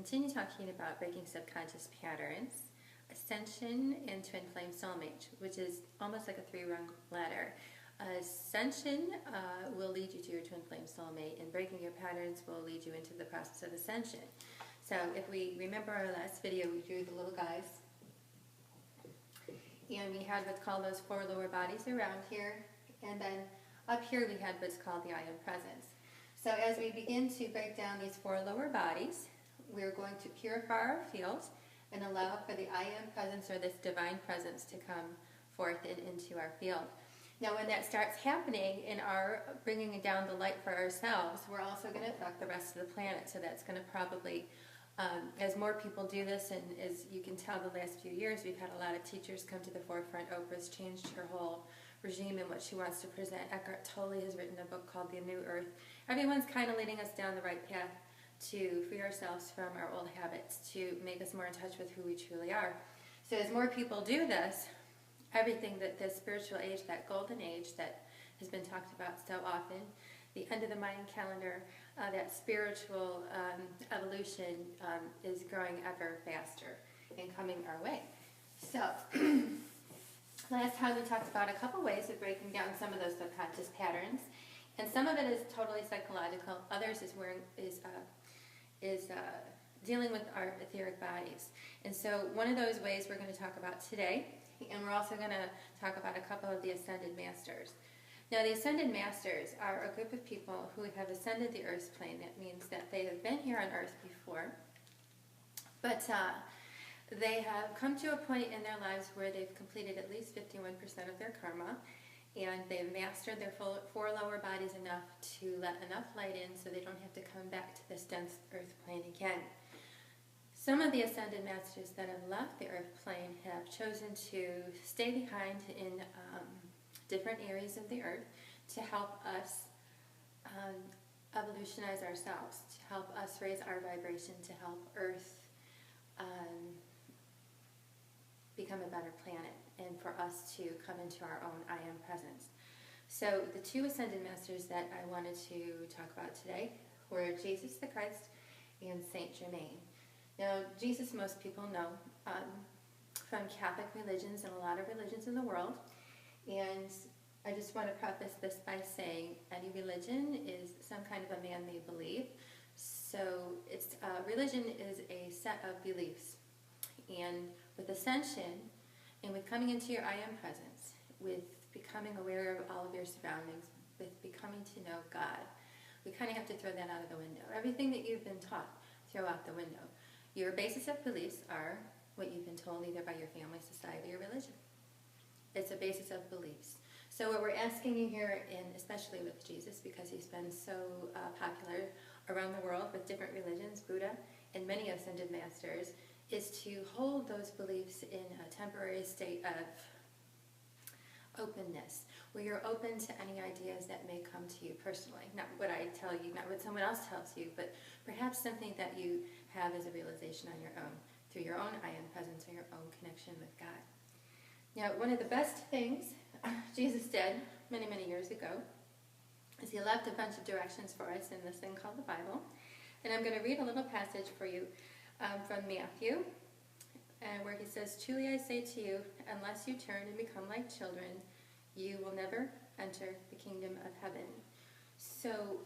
continue talking about breaking subconscious patterns, ascension, and twin flame soulmate, which is almost like a three-rung ladder. Ascension will lead you to your twin flame soulmate, and breaking your patterns will lead you into the process of ascension. So if we remember our last video, we drew the little guys, and we had what's called those four lower bodies around here, and then up here we had what's called the I am presence. So as we begin to break down these four lower bodies, we're going to purify our field and allow for the I am presence, or this divine presence, to come forth and into our field. Now when that starts happening in our bringing down the light for ourselves, we're also going to affect the rest of the planet. So that's going to probably, as more people do this, and as you can tell the last few years, we've had a lot of teachers come to the forefront. Oprah's changed her whole regime and what she wants to present. Eckhart Tolle has written a book called The New Earth. Everyone's kind of leading us down the right path to free ourselves from our old habits, to make us more in touch with who we truly are. So as more people do this, everything that this spiritual age, that golden age that has been talked about so often, the end of the Mayan calendar, that spiritual evolution is growing ever faster and coming our way. So last time we talked about a couple ways of breaking down some of those subconscious patterns, and some of it is totally psychological. Others is dealing with our etheric bodies. And so one of those ways we're going to talk about today, and we're also going to talk about a couple of the Ascended Masters. Now the Ascended Masters are a group of people who have ascended the Earth's plane. That means that they have been here on Earth before, but they have come to a point in their lives where they've completed at least 51% of their karma, and they've mastered their four lower bodies enough to let enough light in so they don't have to come back to this dense Earth plane again. Some of the Ascended Masters that have left the Earth plane have chosen to stay behind in different areas of the Earth to help us evolutionize ourselves, to help us raise our vibration, to help Earth become a better planet, and for us to come into our own I am presence. So the two Ascended Masters that I wanted to talk about today were Jesus the Christ and Saint Germain. Now Jesus, most people know from Catholic religions and a lot of religions in the world, and I just want to preface this by saying any religion is some kind of a man-made belief. So it's religion is a set of beliefs, and with ascension, and with coming into your I am presence, with becoming aware of all of your surroundings, with becoming to know God, we kind of have to throw that out of the window. Everything that you've been taught, throw out the window. Your basis of beliefs are what you've been told either by your family, society, or religion. It's a basis of beliefs. So what we're asking you here, and especially with Jesus, because he's been so popular around the world with different religions, Buddha, and many Ascended Masters, is to hold those beliefs in a temporary state of openness, where you're open to any ideas that may come to you personally. Not what I tell you, not what someone else tells you, but perhaps something that you have as a realization on your own, through your own I am presence or your own connection with God. Now, one of the best things Jesus did many, many years ago is he left a bunch of directions for us in this thing called the Bible. And I'm going to read a little passage for you from Matthew, where he says, "Truly I say to you, unless you turn and become like children, you will never enter the kingdom of heaven." So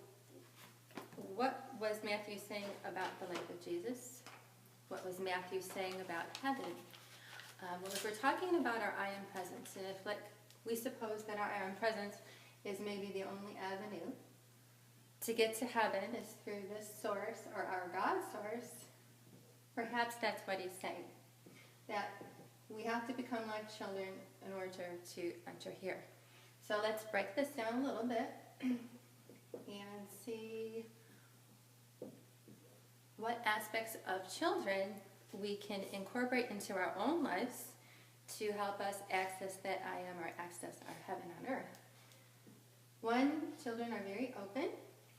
what was Matthew saying about the life of Jesus? What was Matthew saying about heaven? Well, if we're talking about our I am presence, and if we suppose that our I am presence is maybe the only avenue to get to heaven is through this source, or our God source, perhaps that's what he's saying, that we have to become like children in order to enter here. So let's break this down a little bit and see what aspects of children we can incorporate into our own lives to help us access that I am, or access our heaven on earth. One, children are very open.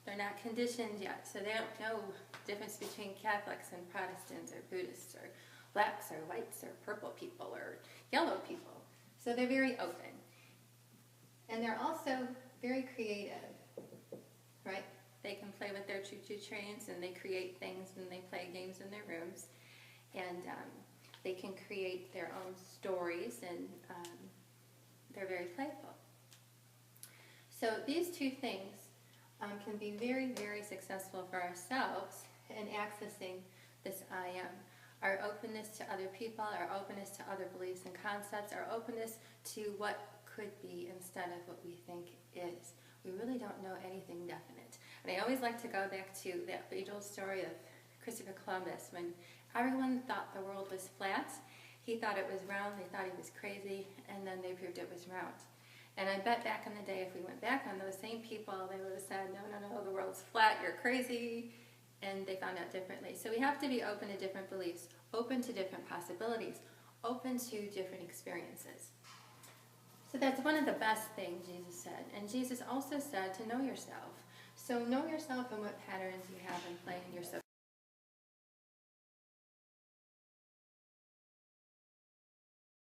They're not conditioned yet, so they don't know the difference between Catholics and Protestants, or Buddhists, or blacks, or whites, or purple people, or yellow people. So they're very open. And they're also very creative, right? They they can play with their choo-choo trains, and they create things and they play games in their rooms. And they can create their own stories, and they're very playful. So these two things can be very, very successful for ourselves in accessing this I am. Our openness to other people, our openness to other beliefs and concepts, our openness to what could be instead of what we think is. We really don't know anything definite. And I always like to go back to that age-old story of Christopher Columbus. When everyone thought the world was flat, he thought it was round, they thought he was crazy, and then they proved it was round. And I bet back in the day, if we went back on those same people, they would have said, no, no, no, the world's flat, you're crazy, and they found out differently. So we have to be open to different beliefs, open to different possibilities, open to different experiences. So that's one of the best things Jesus said. And Jesus also said to know yourself. So know yourself and what patterns you have in play